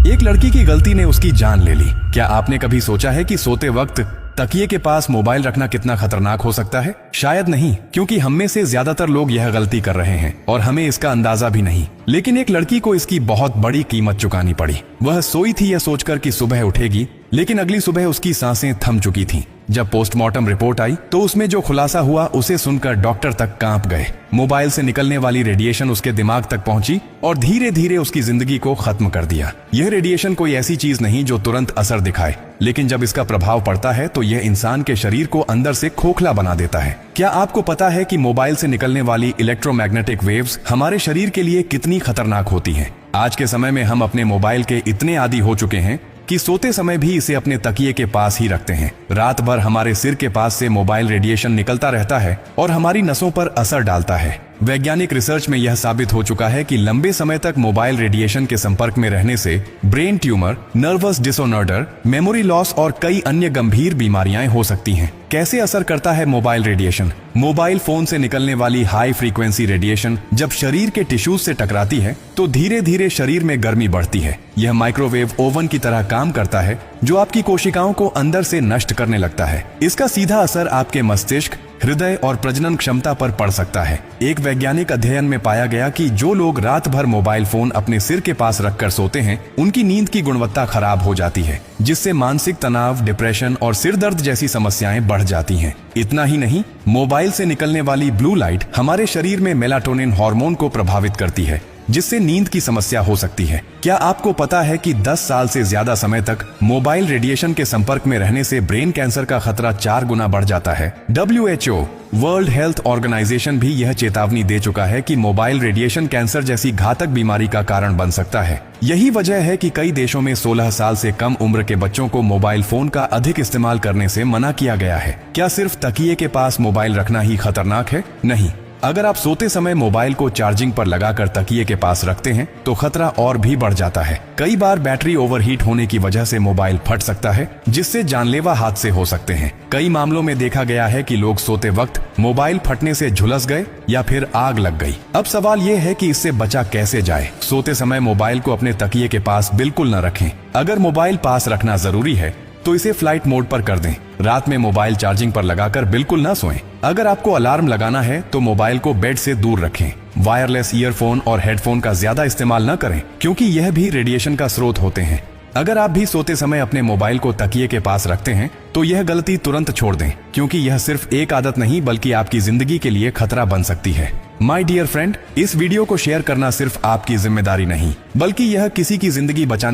एक लड़की की गलती ने उसकी जान ले ली। क्या आपने कभी सोचा है कि सोते वक्त तकिए के पास मोबाइल रखना कितना खतरनाक हो सकता है? शायद नहीं, क्योंकि हम में से ज्यादातर लोग यह गलती कर रहे हैं और हमें इसका अंदाजा भी नहीं। लेकिन एक लड़की को इसकी बहुत बड़ी कीमत चुकानी पड़ी। वह सोई थी यह सोचकर कि सुबह उठेगी, लेकिन अगली सुबह उसकी सांसें थम चुकी थीं। जब पोस्टमार्टम रिपोर्ट आई तो उसमें जो खुलासा हुआ उसे सुनकर डॉक्टर तक कांप गए। मोबाइल से निकलने वाली रेडिएशन उसके दिमाग तक पहुंची और धीरे धीरे उसकी जिंदगी को खत्म कर दिया। यह रेडिएशन कोई ऐसी चीज नहीं जो तुरंत असर दिखाए, लेकिन जब इसका प्रभाव पड़ता है तो यह इंसान के शरीर को अंदर से खोखला बना देता है। क्या आपको पता है कि मोबाइल से निकलने वाली इलेक्ट्रोमैग्नेटिक वेव्स हमारे शरीर के लिए कितनी खतरनाक होती हैं? आज के समय में हम अपने मोबाइल के इतने आदी हो चुके हैं कि सोते समय भी इसे अपने तकिए के पास ही रखते हैं। रात भर हमारे सिर के पास से मोबाइल रेडिएशन निकलता रहता है और हमारी नसों पर असर डालता है। वैज्ञानिक रिसर्च में यह साबित हो चुका है कि लंबे समय तक मोबाइल रेडिएशन के संपर्क में रहने से brain tumour, nervous disorder, memory loss और कई अन्य गंभीर बीमारियां हो सकती हैं। कैसे असर करता है मोबाइल रेडिएशन? मोबाइल फोन से निकलने वाली हाई फ्रीक्वेंसी रेडिएशन जब शरीर के टिश्यूज से टकराती है तो धीरे धीरे शरीर में गर्मी बढ़ती है। यह माइक्रोवेव ओवन की तरह काम करता है जो आपकी कोशिकाओं को अंदर से नष्ट करने लगता है। इसका सीधा असर आपके मस्तिष्क, हृदय और प्रजनन क्षमता पर पड़ सकता है। एक वैज्ञानिक अध्ययन में पाया गया कि जो लोग रात भर मोबाइल फोन अपने सिर के पास रखकर सोते हैं, उनकी नींद की गुणवत्ता खराब हो जाती है, जिससे मानसिक तनाव, डिप्रेशन और सिर दर्द जैसी समस्याएं बढ़ जाती हैं। इतना ही नहीं, मोबाइल से निकलने वाली ब्लू लाइट हमारे शरीर में मेलाटोनिन हार्मोन को प्रभावित करती है, जिससे नींद की समस्या हो सकती है। क्या आपको पता है कि 10 साल से ज्यादा समय तक मोबाइल रेडिएशन के संपर्क में रहने से ब्रेन कैंसर का खतरा 4 गुना बढ़ जाता है? WHO वर्ल्ड हेल्थ ऑर्गेनाइजेशन भी यह चेतावनी दे चुका है कि मोबाइल रेडिएशन कैंसर जैसी घातक बीमारी का कारण बन सकता है। यही वजह है कि कई देशों में 16 साल से कम उम्र के बच्चों को मोबाइल फोन का अधिक इस्तेमाल करने से मना किया गया है। क्या सिर्फ तकिए के पास मोबाइल रखना ही खतरनाक है? नहीं। अगर आप सोते समय मोबाइल को चार्जिंग पर लगाकर तकिए के पास रखते हैं तो खतरा और भी बढ़ जाता है। कई बार बैटरी ओवरहीट होने की वजह से मोबाइल फट सकता है, जिससे जानलेवा हादसे हो सकते हैं। कई मामलों में देखा गया है कि लोग सोते वक्त मोबाइल फटने से झुलस गए या फिर आग लग गई। अब सवाल ये है कि इससे बचा कैसे जाए? सोते समय मोबाइल को अपने तकिए के पास बिल्कुल न रखें। अगर मोबाइल पास रखना जरूरी है तो इसे फ्लाइट मोड पर कर दें। रात में मोबाइल चार्जिंग पर लगाकर बिल्कुल ना सोएं। अगर आपको अलार्म लगाना है तो मोबाइल को बेड से दूर रखें। वायरलेस ईयरफोन और हेडफोन का ज्यादा इस्तेमाल न करें, क्योंकि यह भी रेडिएशन का स्रोत होते हैं। अगर आप भी सोते समय अपने मोबाइल को तकिए के पास रखते हैं तो यह गलती तुरंत छोड़ दें, क्योंकि यह सिर्फ एक आदत नहीं बल्कि आपकी जिंदगी के लिए खतरा बन सकती है। माय डियर फ्रेंड, इस वीडियो को शेयर करना सिर्फ आपकी जिम्मेदारी नहीं, बल्कि यह किसी की जिंदगी बचाने